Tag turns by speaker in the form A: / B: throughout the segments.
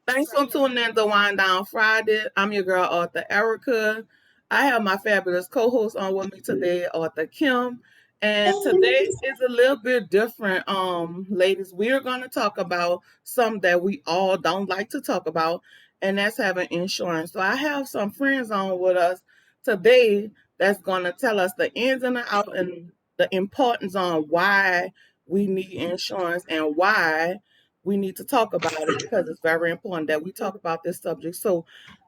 A: Thanks for tuning in to Wind Down Friday. I'm your girl, Author Erica. I have my fabulous co-host on with me today, Author Kim. And today is a little bit different, ladies. We are going to talk about something that we all don't like to talk about, and that's having insurance. So I have some friends on with us today that's going to tell us the ins and the outs and the importance on why we need insurance and why we need to talk about it because it's very important that we talk about this subject. So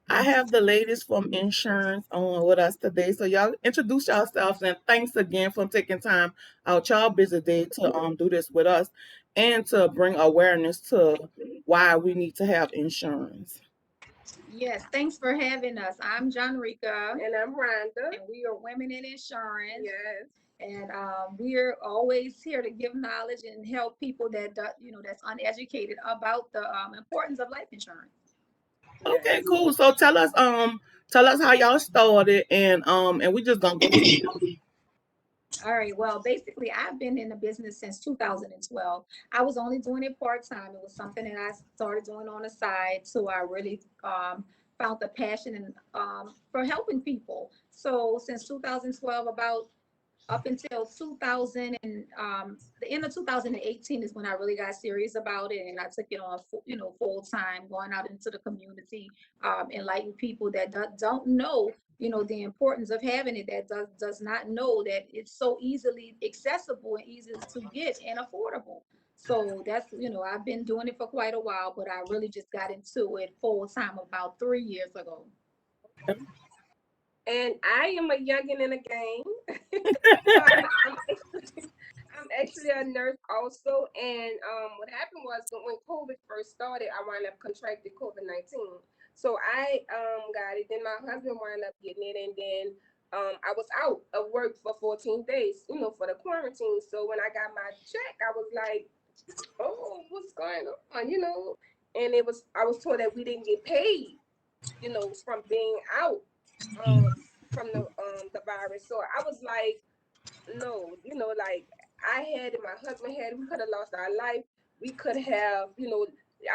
A: I have the ladies from insurance on with us today. So y'all introduce yourselves and thanks again for taking time out y'all busy day to do this with us and to bring awareness to why we need to have insurance.
B: Yes, thanks for having us. I'm Jonrika.
C: And I'm Rhonda.
B: And we are Women in Insurance.
C: Yes.
B: And we're always here to give knowledge and help people that that's uneducated about the importance of life insurance.
A: Okay, cool. So tell us how y'all started and we just gonna go.
B: All right. Well, basically, I've been in the business since 2012. I was only doing it part time. It was something that I started doing on the side. So I really found the passion and for helping people. So since 2012, about up until 2000 and the end of 2018 is when I really got serious about it, and I took it on full time, going out into the community, enlighten people that don't know the importance of having it, that does not know that it's so easily accessible and easy to get and affordable. So that's I've been doing it for quite a while, but I really just got into it full time about 3 years ago.
C: And I am a youngin' in the game. I'm actually a nurse also. And what happened was when COVID first started, I wound up contracting COVID-19. So I got it. Then my husband wound up getting it. And then I was out of work for 14 days, for the quarantine. So when I got my check, I was like, oh, what's going on, And I was told that we didn't get paid, from being out. From the virus. So I was like, no, like I had it, my husband had it, we could have lost our life. We could have,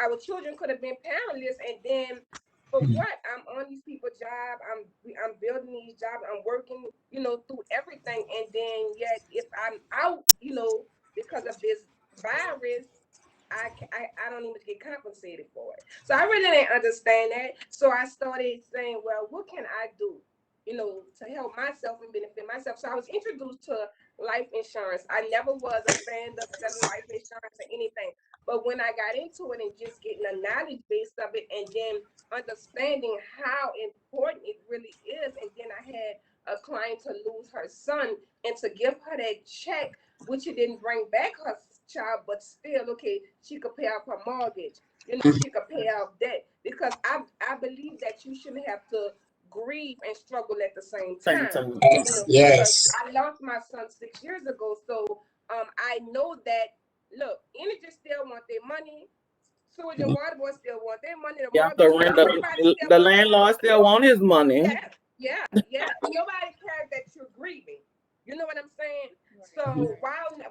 C: our children could have been parentless. And then for what? I'm on these people's job. I'm building these jobs. I'm working, through everything. And then yet if I'm out, because of this virus, I don't even get compensated for it. So I really didn't understand that. So I started saying, well, what can I do, to help myself and benefit myself? So I was introduced to life insurance. I never was a fan of selling life insurance or anything. But when I got into it and just getting the knowledge base of it and then understanding how important it really is, and then I had a client to lose her son and to give her that check, which it didn't bring back her child, but still, okay, she could pay off her mortgage. She could pay off debt, because I believe that you shouldn't have to grieve and struggle at the same time. Because I lost my son 6 years ago, so I know that. Look, energy still want their money. Sewage and water boys still want their money.
A: The landlord still want his money.
C: Yeah. Nobody cares that you're grieving. You know what I'm saying? So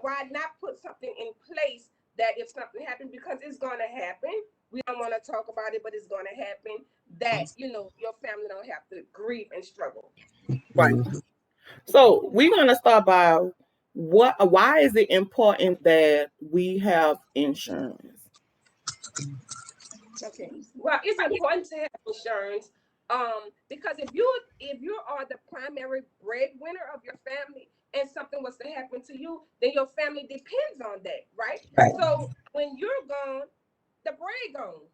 C: why not put something in place that if something happens, because it's gonna happen. We don't want to talk about it, but it's gonna happen. That your family don't have to grieve and struggle.
A: Right. So we're gonna start by why is it important that we have insurance?
C: Okay. Well, it's important to have insurance, because if you are the primary breadwinner of your family and something was to happen to you, then your family depends on that, right? So when you're gone, the bread gone,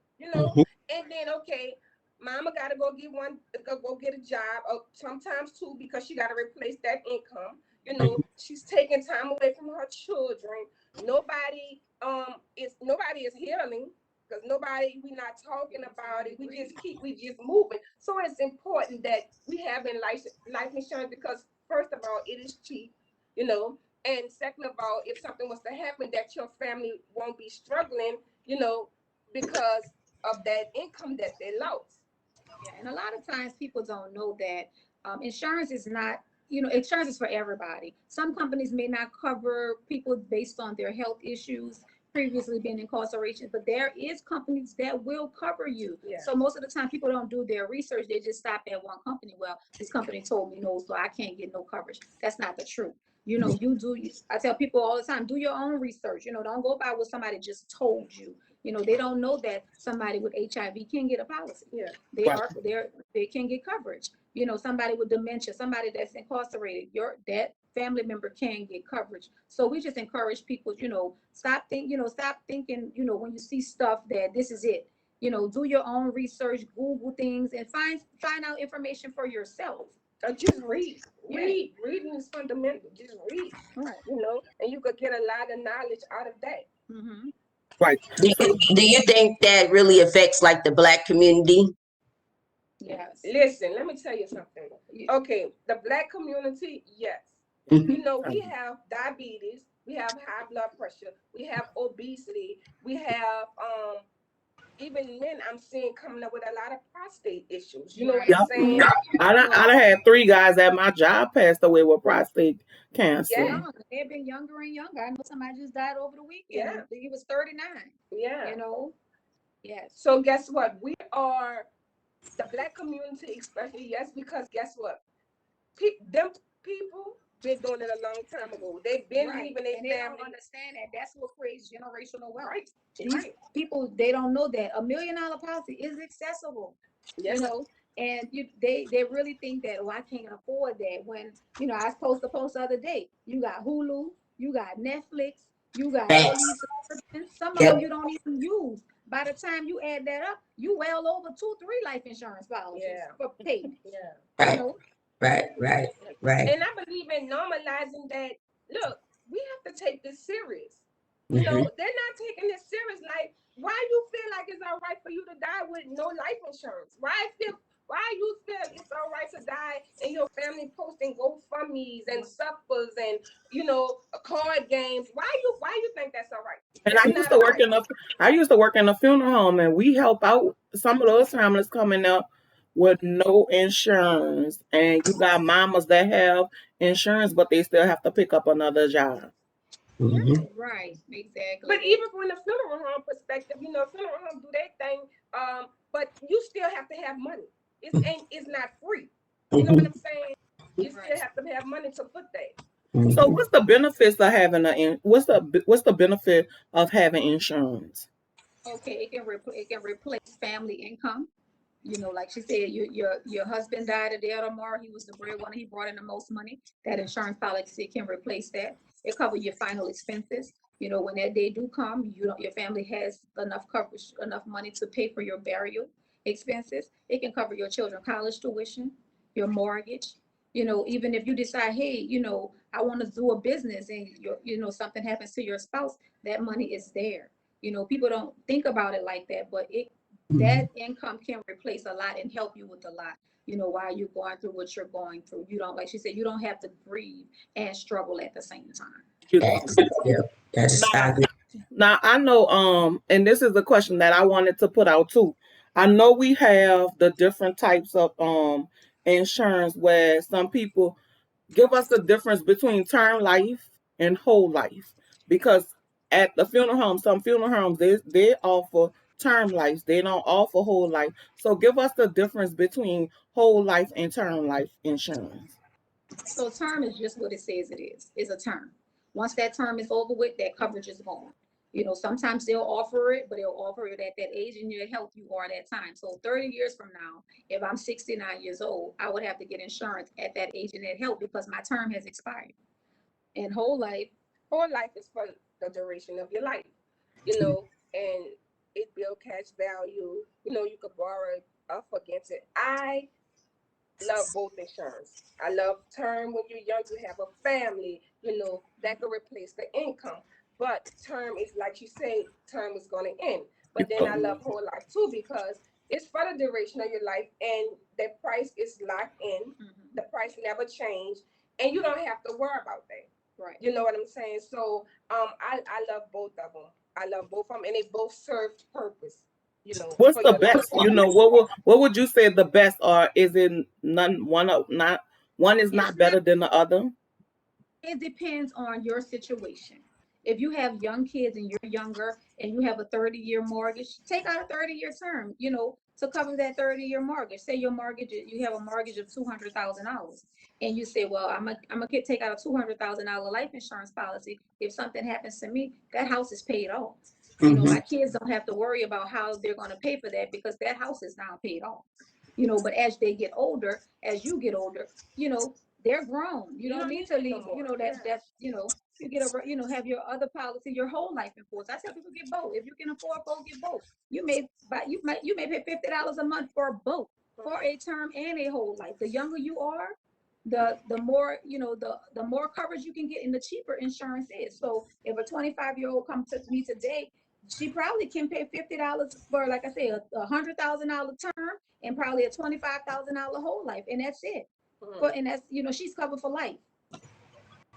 C: and then okay, mama gotta go get a job, or sometimes two, because she gotta replace that income. She's taking time away from her children. Nobody is healing, because we're not talking about it. We just moving. So it's important that we have in life insurance, because first of all, it is cheap, and second of all, if something was to happen, that your family won't be struggling, because of that income that they lost.
B: Yeah, and a lot of times people don't know that insurance is not, insurance is for everybody. Some companies may not cover people based on their health issues, previously been incarceration, but there is companies that will cover you.
C: Yeah.
B: So most of the time people don't do their research. They just stop at one company. Well, this company told me no, so I can't get no coverage. That's not the truth. You know, I tell people all the time, do your own research. You know, don't go by what somebody just told you. You know, they don't know that somebody with HIV can get a policy.
C: Yeah.
B: They can get coverage. You know, somebody with dementia, somebody that's incarcerated, that family member can get coverage. So we just encourage people, you know, stop thinking, you know, when you see stuff that this is it. You know, do your own research, Google things, and find out information for yourself.
C: Just read. Reading is fundamental. Just read.
B: Right.
C: You know, and you could get a lot of knowledge out of that.
B: Mm-hmm.
A: Right.
D: Do you think that really affects like the Black community?
B: Yes.
C: Listen, let me tell you something. Okay, the Black community, yes. You know, we have diabetes, we have high blood pressure, we have obesity, we have even men I'm seeing coming up with a lot of prostate issues. You know what I'm saying?
A: I done had 3 guys at my job passed away with prostate cancer.
C: Yeah.
B: They've been younger and younger. I know somebody just died over the weekend.
C: Yeah.
B: He was 39.
C: Yeah.
B: You know? Yes.
C: So guess what? We are the Black community, especially, yes, because guess what? Them people been doing it a long time ago. They've been leaving their family.
B: They don't understand that. That's what creates generational wealth.
C: Right.
B: These people, they don't know that $1 million policy is accessible.
C: Yes.
B: You know, and they really think that, oh, I can't afford that. When, you know, I was supposed to post the other day, you got Hulu, you got Netflix, you got all these subscriptions. Some of them you don't even use. By the time you add that up, you well over 2-3 life insurance policies for paid.
C: Yeah.
B: You know?
D: Right.
C: And I believe in normalizing that. Look, we have to take this serious. You know, they're not taking this serious. Like, why you feel like it's all right for you to die with no life insurance? Why you feel it's all right to die and your family posting GoFundMe's and suppers and, you know, card games? Why you think that's all right?
A: And I used to work in a funeral home, and we help out some of those families coming up with no insurance. And you got mamas that have insurance, but they still have to pick up another job.
B: Right, exactly.
C: But even from the funeral home perspective, you know, funeral home do their thing, but you still have to have money. It's not free. You know what I'm saying? You still have to have money to put that.
A: So what's the benefits of having what's the benefit of having insurance?
B: Okay, it can replace family income. You know, like she said, your husband died a day or tomorrow. He was the breadwinner. He brought in the most money. That insurance policy can replace that. It covers your final expenses. You know, when that day do come, your family has enough coverage, enough money to pay for your burial expenses. It can cover your children's college tuition, your mortgage. You know, even if you decide, hey, you know, I want to do a business and you know, something happens to your spouse, that money is there. You know, people don't think about it like that, but that income can replace a lot and help you with a lot, you know, while you're going through what you're going through. You don't, like she said, you don't have to grieve and struggle at the same time.
A: Now I know, and this is a question that I wanted to put out too. I know we have the different types of insurance where some people give us the difference between term life and whole life, because at the funeral home, some funeral homes they offer term life, they don't offer whole life. So give us the difference between whole life and term life insurance.
B: So term is just what it says it is. It's a term. Once that term is over with, that coverage is gone. You know, sometimes they'll offer it, but they'll offer it at that age and your health you are at that time. So 30 years from now, if I'm 69 years old, I would have to get insurance at that age and that health because my term has expired. And whole life
C: is for the duration of your life, you know, and it builds cash value. You know, you could borrow up against it. I love both insurance. I love term when you're young, you have a family, you know, that could replace the income. But term is, like you say, term is going to end. But then I love whole life too, because it's for the duration of your life and the price is locked in. The price never change and you don't have to worry about that.
B: Right.
C: You know what I'm saying? So I love both of them. I love both of them and they both serve purpose. You know,
A: what's the best? You know, what would you say the best, or is it one is not better than the other?
B: It depends on your situation. If you have young kids and you're younger and you have a 30-year mortgage, take out a 30-year term, to cover that 30-year mortgage. Say your mortgage, you have a mortgage of $200,000, and you say, well, I'm gonna take out a $200,000 life insurance policy. If something happens to me, that house is paid off. My kids don't have to worry about how they're going to pay for that because that house is now paid off. But as they get older, as you get older, they're grown. You don't need to leave, you get have your other policy, your whole life in force. I tell people get both. If you can afford both, get both. You may pay $50 a month for both, for a term and a whole life. The younger you are, the more the more coverage you can get, and the cheaper insurance is. So if a 25-year-old comes to me today, she probably can pay $50 for, like I say, a $100,000 term and probably a $25,000 whole life, and that's it. And that's she's covered for life.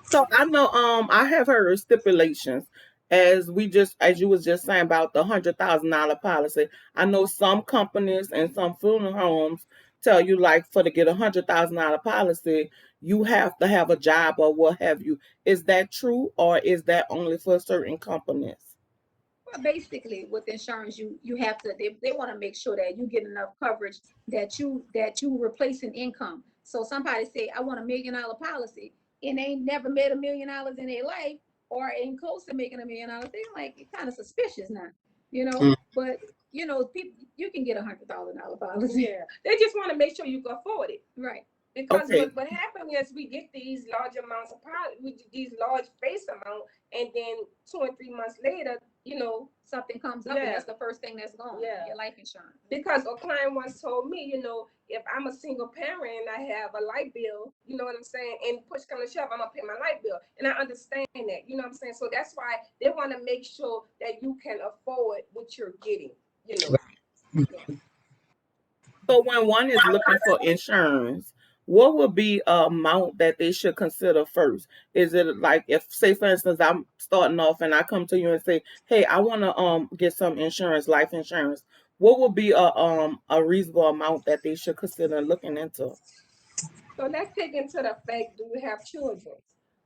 A: So I know I have heard stipulations as you was just saying about the $100,000 policy. I know some companies and some funeral homes tell you, like, to get $100,000 policy, you have to have a job or what have you. Is that true, or is that only for certain companies?
B: Well, basically, with insurance, you have to. They want to make sure that you get enough coverage that you replace an income. So somebody say, I want $1 million policy, and they ain't never made $1 million in their life, or ain't close to making $1 million. They're like kind of suspicious now, But people, you can get $100,000 policy.
C: Yeah, they just want to make sure you can afford it,
B: right?
C: Because what happens is we get these large amounts of these large face amount, and then 2 and 3 months later,
B: something comes up, and that's the first thing that's gone. Your life insurance.
C: Because a client once told me, if I'm a single parent and I have a light bill, you know what I'm saying, and push come to shove, I'm gonna pay my light bill, and I understand that, you know what I'm saying. So that's why they want to make sure that you can afford what you're getting,
A: So when one is looking for insurance, what would be an amount that they should consider first? Is it like, if, say for instance, I'm starting off and I come to you and say, hey, I want to get some insurance, life insurance. What would be a reasonable amount that they should consider looking into?
C: So let's take into the fact: do you have children?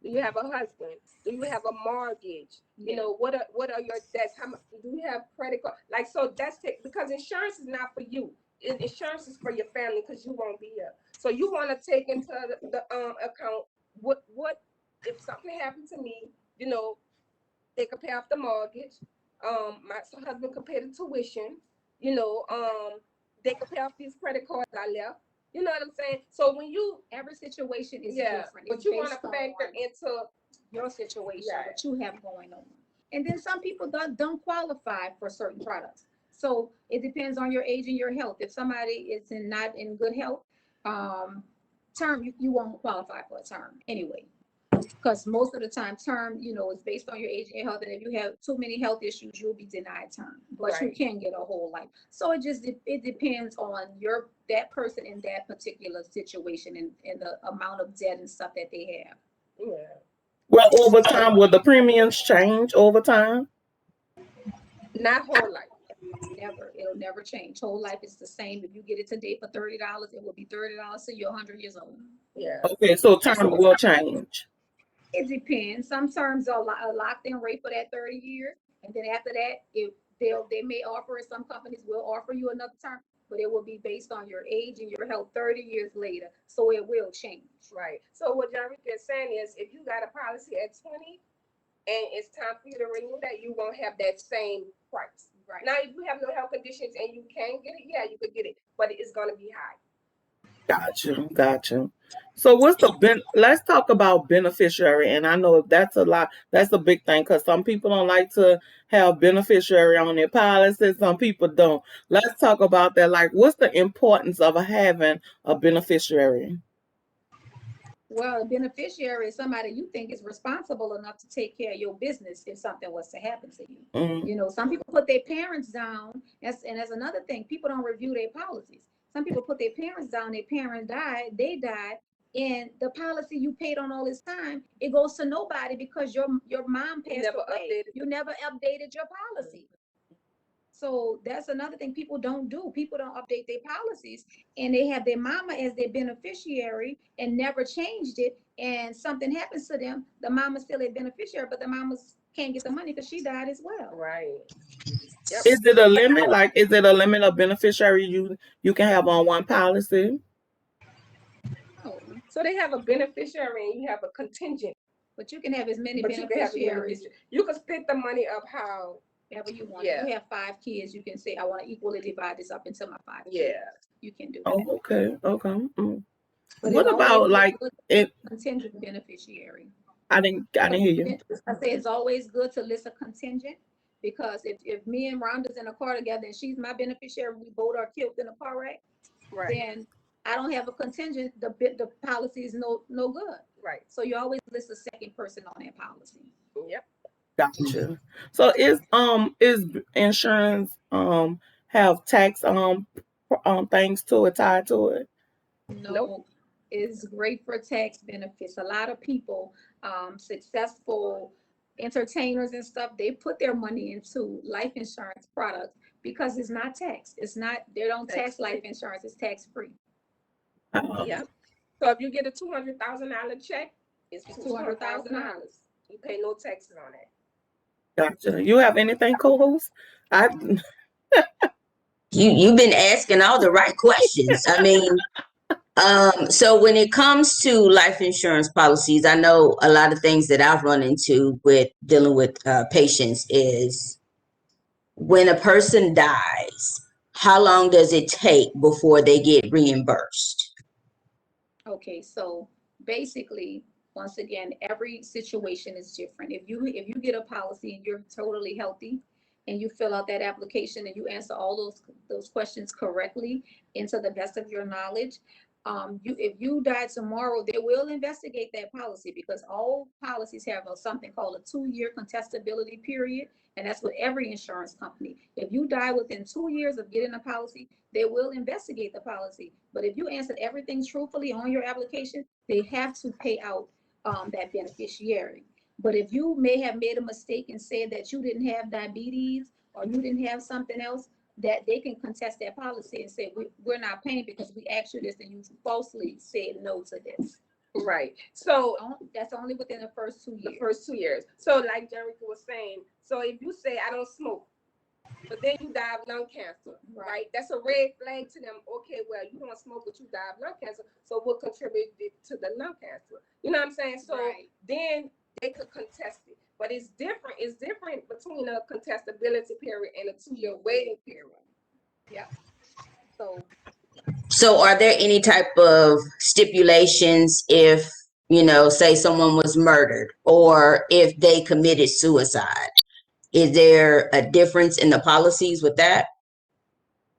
C: Do you have a husband? Do you have a mortgage? What are your debts? How much do you have credit card? Like, so because insurance is not for you. Insurance is for your family, because you won't be here. So you want to take into the account what if something happened to me, they could pay off the mortgage. My husband could pay the tuition. They could pay off these credit cards I left. You know what I'm saying? So when
B: every situation is different.
C: But you want to factor into
B: your situation, what you have going on. And then some people don't qualify for certain products. So it depends on your age and your health. If somebody is not in good health, term, you won't qualify for a term anyway. Because most of the time, term, is based on your age and your health. And if you have too many health issues, you'll be denied term. But you can get a whole life. So it depends on that person in that particular situation, and the amount of debt and stuff that they have.
C: Yeah.
A: Well, over time, will the premiums change over time?
C: Not whole life.
B: Never. It'll never change. Whole life is the same. If you get it today for $30, it will be $30 till you're 100 years old.
C: Yeah.
A: Okay, so term will change.
B: It depends. Some terms are a locked in rate for that 30 years, and then after that, they may offer it. Some companies will offer you another term, but it will be based on your age and your health 30 years later. So it will change.
C: Right. So what Jonrika is saying is, if you got a policy at 20 and it's time for you to renew that, you won't have that same price. Right. Now, if you have no health conditions and you can get it, you could get it, but it's going to be high.
A: Gotcha. So let's talk about beneficiary. And I know that's a big thing, because some people don't like to have beneficiary on their policy. Some people don't. Let's talk about that. Like, what's the importance of having a beneficiary?
B: Well, a beneficiary is somebody you think is responsible enough to take care of your business if something was to happen to you.
A: Mm-hmm.
B: Some people put their parents down. And that's another thing. People don't review their policies. Some people put their parents down. Their parent died. They died. And the policy you paid on all this time, it goes to nobody because your mom passed away. You never updated your policy. So that's another thing people don't do. People don't update their policies, and they have their mama as their beneficiary and never changed it. And something happens to them, the mama's still a beneficiary, but the mama's can't get the money because she died as well.
C: Right. Yep.
A: Is it a limit? Like, is it a limit of beneficiary you can have on one policy?
B: Oh,
C: So they have a beneficiary and you have a contingent.
B: but you can have as many
C: But you can have a
B: beneficiaries
C: beneficiary. You can split the money up how.
B: ever you want.
C: Yeah.
B: If you have 5 kids, you can say, I want to equally divide this up into my 5 kids.
C: Yeah.
B: You can do
A: Oh,
B: that.
A: okay. Mm.
B: But
A: What
B: it's only if
A: about
B: you're
A: like
B: a good
A: it?
B: contingent beneficiary.
A: I didn't hear you.
B: I say it's always good to list a contingent, because if me and Rhonda's in a car together and she's my beneficiary, we both are killed in a car wreck,
C: Right.
B: then I don't have a contingent. The policy is no good.
C: Right.
B: So you always list a second person on that policy.
C: Yep.
A: Gotcha. So is insurance have tax things to it, tied to it?
B: No,
C: Nope.
B: is great for tax benefits. A lot of people, successful entertainers and stuff, they put their money into life insurance products because it's not taxed. It's not, they don't tax life insurance, it's tax free.
C: Yep. So if you get a $200,000 check, it's $200,000. You pay no taxes on it.
A: Gotcha. You have anything, co-host?
D: You've been asking all the right questions. I mean, so when it comes to life insurance policies, I know a lot of things that I've run into with dealing with patients is when a person dies, how long does it take before they get reimbursed?
B: Okay, so basically, once again, every situation is different. If you get a policy and you're totally healthy and you fill out that application and you answer all those questions correctly and to the best of your knowledge, if you die tomorrow, they will investigate that policy, because all policies have something called a 2-year contestability period, and that's with every insurance company. If you die within 2 years of getting a policy, they will investigate the policy. But if you answered everything truthfully on your application, they have to pay out that beneficiary. But if you may have made a mistake and said that you didn't have diabetes or you didn't have something else, that they can contest that policy and say, we're not paying because we asked you this and you falsely said no to this.
C: Right. So
B: that's only within the first 2 years.
C: The first 2 years. So like Jonrika was saying, so if you say I don't smoke, but then you die of lung cancer, right? That's a red flag to them. Okay, well, you don't smoke, but you die of lung cancer, so what contributed to the lung cancer? You know what I'm saying? So then they could contest it. But it's different. It's different between a contestability period and a 2-year waiting period.
B: Yeah.
D: So are there any type of stipulations if, say someone was murdered or if they committed suicide? Is there a difference in the policies with that?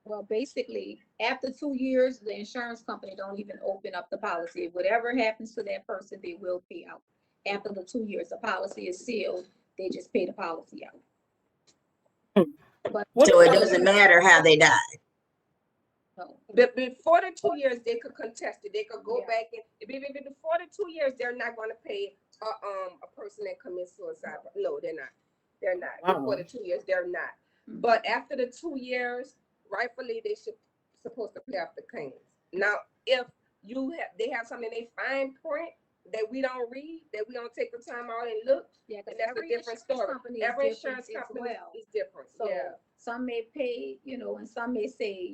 B: Well, basically, after 2 years, the insurance company don't even open up the policy. Whatever happens to that person, they will pay out. After the 2 years, the policy is sealed. They just pay the policy out.
D: But so it doesn't matter how they died.
B: No.
C: But before the 2 years, they could contest it. They could go back and before the 2 years, they're not going to pay a person that commits suicide. No, they're not. They're not. Wow. Before the 2 years, they're not. Mm-hmm. But after the 2 years, rightfully they should supposed to pay off the claims. Now, if they have something they fine print that we don't read, that we don't take the time out and look, that's a different story. Every insurance company is different. So some may pay, and some may say,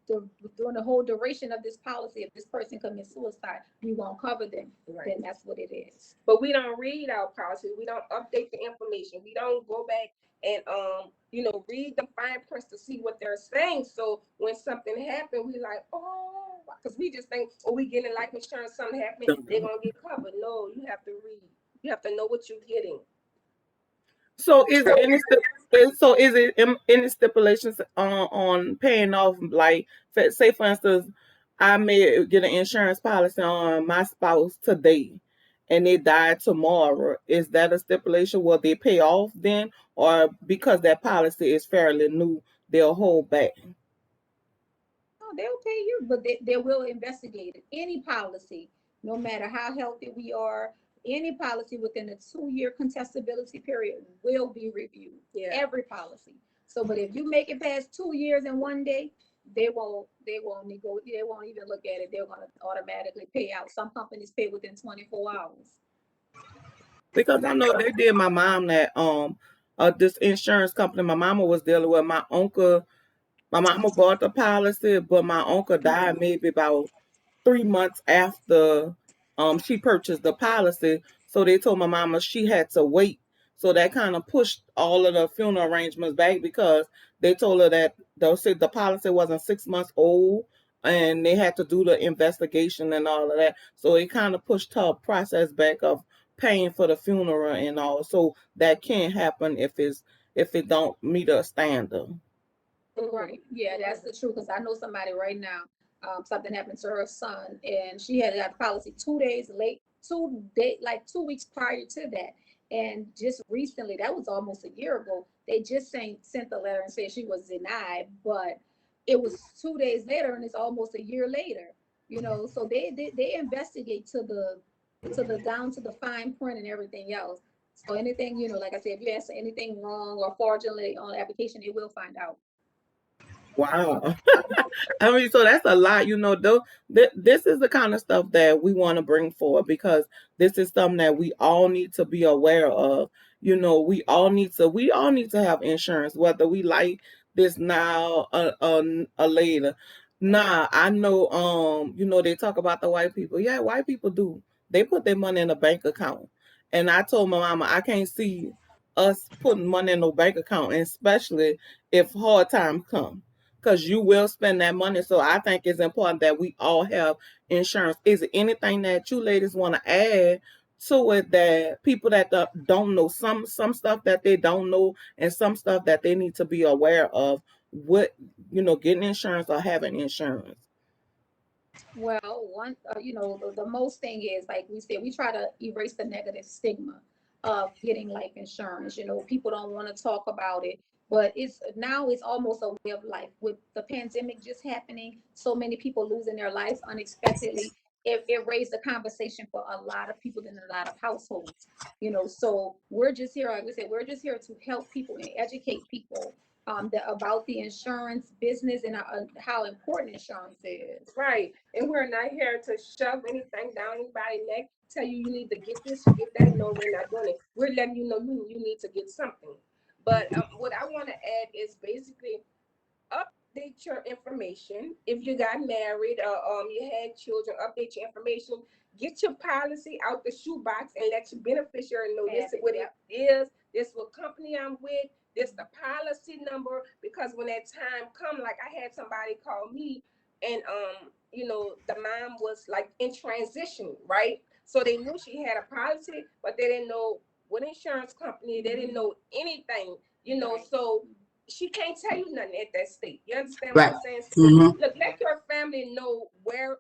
C: during the whole duration of this policy, if this person commits suicide, we won't cover them. Right. Then that's what it is. But we don't read our policy. We don't update the information. We don't go back and read the fine print to see what they're saying. So when something happens, we like, oh, because we just think, we getting life insurance, something happening, they're gonna get covered. No, you have to read. You have to know what you're getting.
A: So is it any stipulations on paying off? Like, say for instance, I may get an insurance policy on my spouse today, and they die tomorrow. Is that a stipulation? Will they pay off then, or because that policy is fairly new, they'll hold back?
B: Oh, they'll pay you, but they will investigate it. Any policy, no matter how healthy we are. Any policy within a 2-year contestability period will be reviewed. Yeah. Every policy. So, but if you make it past 2 years and 1 day, they won't even look at it. They're going to automatically pay out. Some companies pay within 24 hours.
A: Because I know they did my mom that this insurance company my mama was dealing with. My mama bought the policy, but my uncle died maybe about 3 months after she purchased the policy. So they told my mama she had to wait. So that kind of pushed all of the funeral arrangements back because they told her that the policy wasn't 6 months old and they had to do the investigation and all of that. So it kind of pushed her process back of paying for the funeral and all. So that can't happen if it don't meet a standard.
B: Right. Yeah, that's the truth. Because I know somebody right now. Something happened to her son, and she had got the policy 2 days late, 2 day like 2 weeks prior to that. And just recently, that was almost a year ago. They just sent the letter and said she was denied, but it was 2 days later, and it's almost a year later. So they investigate to the down to the fine print and everything else. So anything, like I said, if you answer anything wrong or fraudulently on the application, they will find out.
A: Wow. I mean, so that's a lot, though. This is the kind of stuff that we want to bring forward because this is something that we all need to be aware of. We all need to have insurance, whether we like this now or later. Nah, I know. They talk about the white people. Yeah, white people do. They put their money in a bank account, and I told my mama I can't see us putting money in no bank account, and especially if hard times come because you will spend that money. So I think it's important that we all have insurance. Is there anything that you ladies want to add to it that people that don't know some stuff that they don't know and some stuff that they need to be aware of what getting insurance or having insurance?
B: Well, the most thing is, like we said, we try to erase the negative stigma of getting life insurance. People don't want to talk about it, but it's almost a way of life. With the pandemic just happening, so many people losing their lives unexpectedly. It raised the conversation for a lot of people in a lot of households. So we're just here, like we said, we're just here to help people and educate people about the insurance business and how important insurance is.
C: Right. And we're not here to shove anything down anybody's neck, tell you need to get this or get that. No, we're not doing it. We're letting you know you need to get something. But what I want to add is basically update your information. If you got married or you had children, update your information. Get your policy out the shoebox and let your beneficiary know this is what it is. This is what company I'm with. This the policy number. Because when that time come, like I had somebody call me, and the mom was like in transition, right? So they knew she had a policy, but they didn't know what insurance company. They didn't know anything, So she can't tell you nothing at that state. You understand what I'm saying? So, look, let your family know where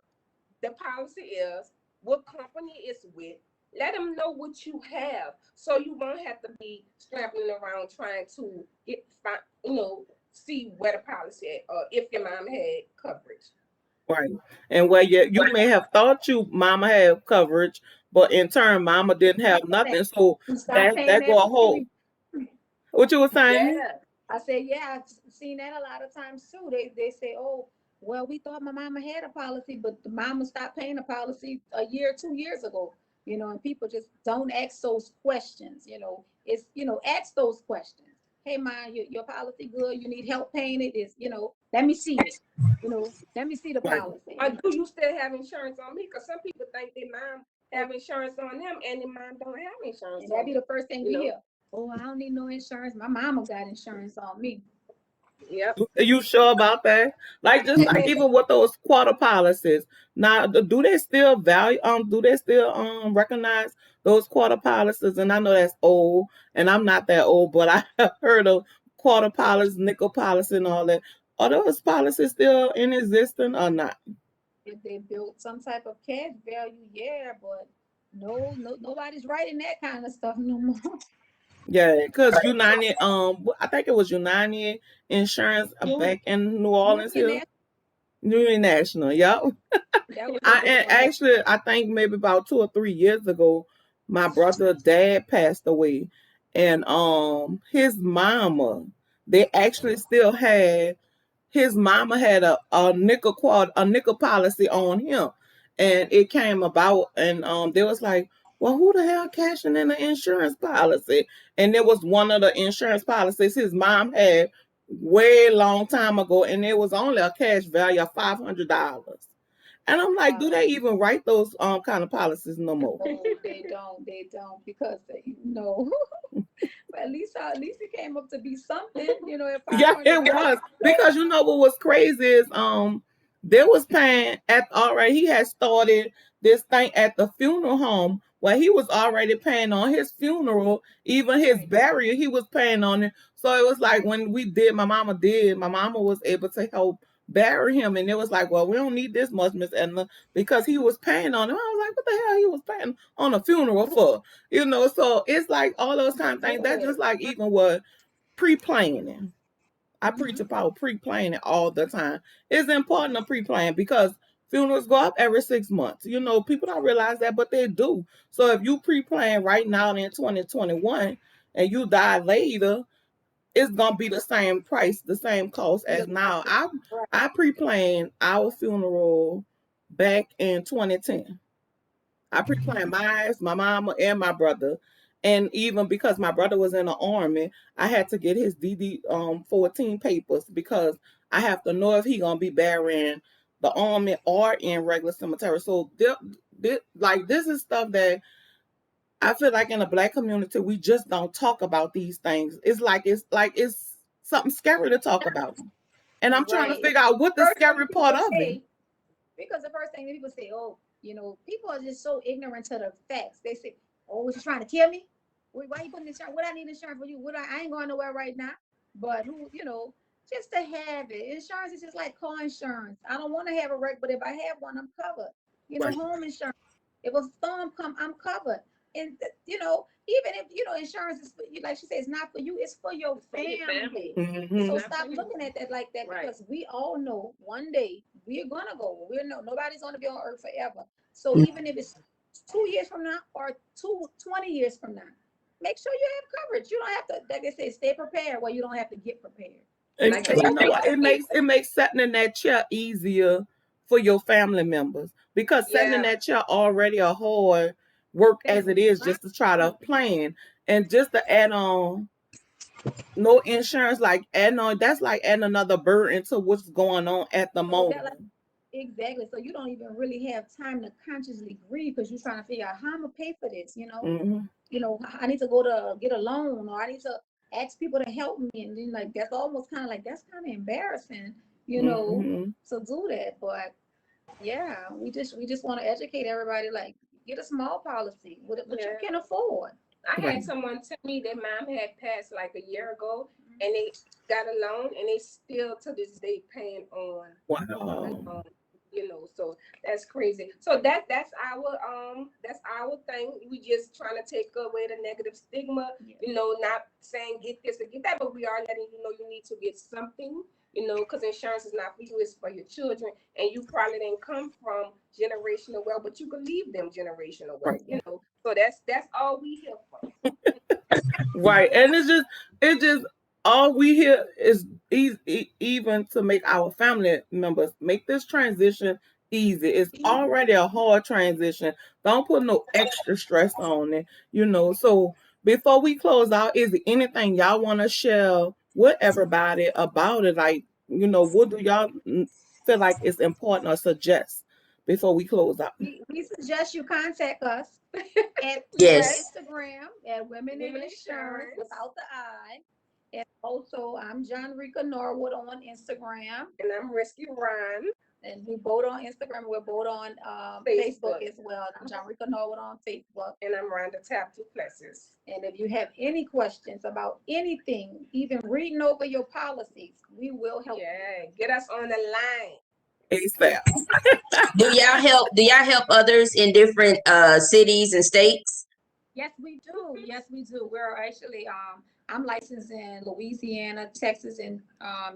C: the policy is, what company it's with. Let them know what you have, so you won't have to be scrambling around trying to see where the policy at, or if your mom had coverage.
A: Right. And where you may have thought you mama had coverage, but in turn mama didn't have nothing. So that go a whole. What you were saying?
B: Yeah. I said, yeah, I've seen that a lot of times too. They say, oh, well, we thought my mama had a policy, but the mama stopped paying the policy a year, 2 years ago. And people just don't ask those questions. Ask those questions. Hey, ma, your policy good? You need help paying it? Let me see it. Let me see the policy.
C: Or do you still have insurance on me? Because some people think their mom have insurance on them and their mom don't have insurance.
B: And that'd be the first thing we hear. Oh, I don't need no insurance. My mama got insurance on me.
C: Yep.
A: Are you sure about that? Like just like even with those quarter policies. Now, do they still recognize those quarter policies? And I know that's old, and I'm not that old, but I have heard of quarter policies, nickel policy, and all that. Are those policies still in existence or not?
B: If they built some type of cash value, yeah, but no, nobody's writing that kind of stuff no more.
A: Yeah, because United, I think it was United Insurance back in New Orleans here. Union National, yep. I think maybe about 2 or 3 years ago, my brother's dad passed away, and his mama, they actually still had his mama had a nickel policy on him, and it came about, and they was like, well, who the hell cashing in the insurance policy? And it was one of the insurance policies his mom had way long time ago, and it was only a cash value of $500. And I'm like, do they even write those kind of policies no more?
B: Oh, they don't, because no. But at least it came up to be something, at
A: Yeah, it
B: $500.
A: was. Because you know what was crazy is they was paying at already he had started this thing at the funeral home where he was already paying on his funeral, even his burial, he was paying on it. So it was like when my mama was able to help bury him, and it was like, well, we don't need this much, Miss Edna, because he was paying on it. I was like, what the hell he was paying on a funeral for? So it's like all those kind of things. That's just like even what pre-planning. I preach about pre-planning all the time. It's important to pre-plan because funerals go up every 6 months. People don't realize that, but they do. So if you pre-plan right now in 2021 and you die later, it's gonna be the same price, the same cost as now. I pre-planned our funeral back in 2010. I pre-planned my mama, and my brother. And even because my brother was in the army, I had to get his DD 14 papers because I have to know if he gonna be burying the army or in regular cemetery. So this is stuff that I feel like in the Black community we just don't talk about these things. It's something scary to talk about. And I'm trying to figure out what the scary part of it.
B: Because the first thing that people say, oh, people are just so ignorant to the facts. They say, oh, was you trying to kill me? Why you putting insurance? What I need insurance for you? I ain't going nowhere right now. But just to have it. Insurance is just like car insurance. I don't want to have a wreck, but if I have one, I'm covered.
A: Right.
B: Home insurance. If a storm come, I'm covered. And even if insurance is like she said, it's not for you, it's for your family.
A: Mm-hmm.
B: So stop looking at that like that, because we all know one day we're gonna go. Nobody's gonna be on earth forever. So even if it's 2 years from now or 20 years from now, make sure you have coverage. You don't have to, like they say, stay prepared. Well, you don't have to get prepared.
A: Like, it makes sitting in that chair easier for your family members, because sitting in that chair already a hard work as it is just to try to plan. And just to add on no insurance, that's like adding another burden to what's going on at the moment.
B: Exactly. So you don't even really have time to consciously grieve because you're trying to figure out how I'm gonna pay for this. I need to go to get a loan, or I need to ask people to help me, and then that's almost kind of embarrassing, to do that. But yeah, we just want to educate everybody. Get a small policy, what you can afford.
C: I had someone tell me their mom had passed like a year ago, and they got a loan, and they still to this day paying on.
A: Wow.
C: So that's crazy. So that's our thing. We just trying to take away the negative stigma. Not saying get this or get that, but we are letting you know you need to get something. Because insurance is not for you, it's for your children, and you probably didn't come from generational wealth, but you can leave them generational wealth. So that's all we here for.
A: Right. And it's just all we hear is even to make our family members make this transition easy. It's already a hard transition. Don't put no extra stress on it, So before we close out, is there anything y'all want to share with everybody about it? What do y'all feel like is important or suggest before we close out?
B: We suggest you contact us at Instagram at Womeninnsurance without the I. And also, I'm Jonrika Norwood on Instagram.
C: And I'm Risky Ron.
B: And we both on Instagram. We're both on Facebook as well. I'm Jonrika Norwood on Facebook.
C: And I'm Rhonda Duplessis.
B: And if you have any questions about anything, even reading over your policies, we will help you.
C: Get us on the line.
A: ASAP.
D: Do y'all help others in different cities and states?
B: Yes, we do. We're actually I'm licensed in Louisiana, Texas, and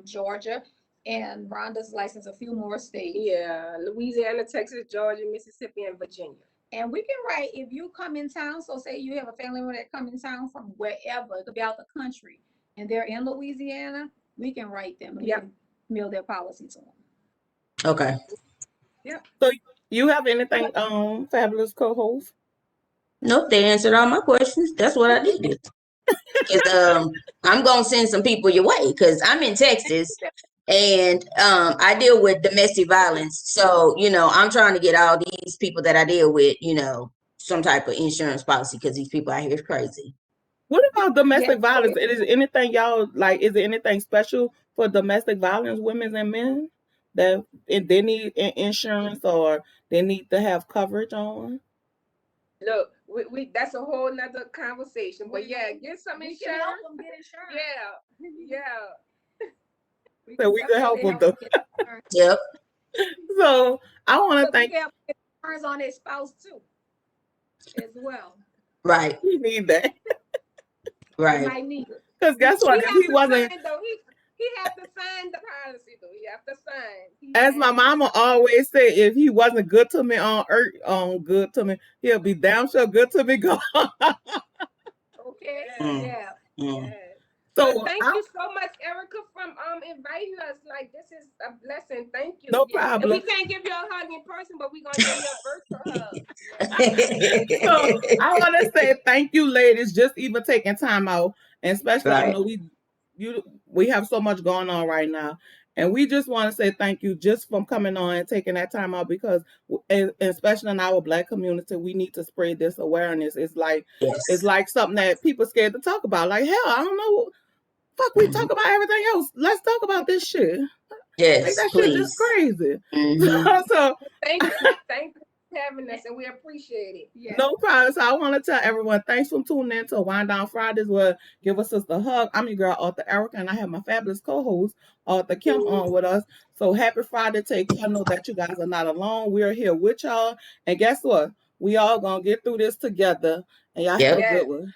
B: Georgia, and Rhonda's licensed a few more states.
C: Yeah, Louisiana, Texas, Georgia, Mississippi, and Virginia.
B: And we can write if you come in town. So say you have a family member that come in town from wherever, it could be out the country, and they're in Louisiana, we can write them and mail their policy to them.
D: Okay.
A: Yeah. So you have anything, fabulous co-host?
D: Nope, they answered all my questions. That's what I did. I'm gonna send some people your way because I'm in Texas and I deal with domestic violence. So, I'm trying to get all these people that I deal with, some type of insurance policy because these people out here is crazy.
A: What about domestic
B: Yes.
A: violence? Is anything y'all like? Is there anything special for domestic violence, women and men, that if they need insurance or they need to have coverage on?
C: Look, we that's a whole nother conversation. But yeah, get some
B: We can help
C: insurance.
B: them get insurance.
C: Yeah.
A: So we can help
B: definitely
A: them though.
B: get insurance.
D: Yep.
A: So I want to
B: But we
A: thank
B: can help get insurance on their spouse too, as well.
D: Right.
A: you. Need that
B: They
D: Right.
B: might need it.
A: because guess what?
C: He
A: If
C: have
A: he
C: to
A: wasn't,
C: sign though. He have to sign the policy though. He have to sign.
A: as my mama always said, if he wasn't good to me on earth, good to me, he'll be damn sure good to me gone.
B: Okay.
D: Mm.
B: Yeah.
D: Mm.
C: Yeah.
A: So
C: But thank you so much, Erica, from inviting us. Like, this is a blessing. Thank you.
A: no
C: And we
A: problem.
C: can't give you a hug in person, but we're gonna give you a virtual hug.
A: So I want to say thank you, ladies, just even taking time out, and especially I
D: Right.
A: know we have so much going on right now, and we just want to say thank you just from coming on and taking that time out because, especially in our Black community, we need to spread this awareness. It's like
D: Yes.
A: something that people scared to talk about. Like hell, I don't know. Fuck, we talk about everything else. Let's talk about this shit. Like
D: Yes,
A: that shit just
D: please.
A: crazy.
D: Mhm.
A: So
C: Thank you for having us, and we appreciate it.
B: Yes.
A: no problem. So I want to tell everyone, thanks for tuning in to Wind Down Fridays where Give a Sister a Hug. I'm your girl, Author Erica, and I have my fabulous co-host, Author Kim, on with us. So happy Friday. Take care. Know that you guys are not alone. We're here with y'all. And guess what? We all going to get through this together. And y'all have a
D: Yep.
A: good one.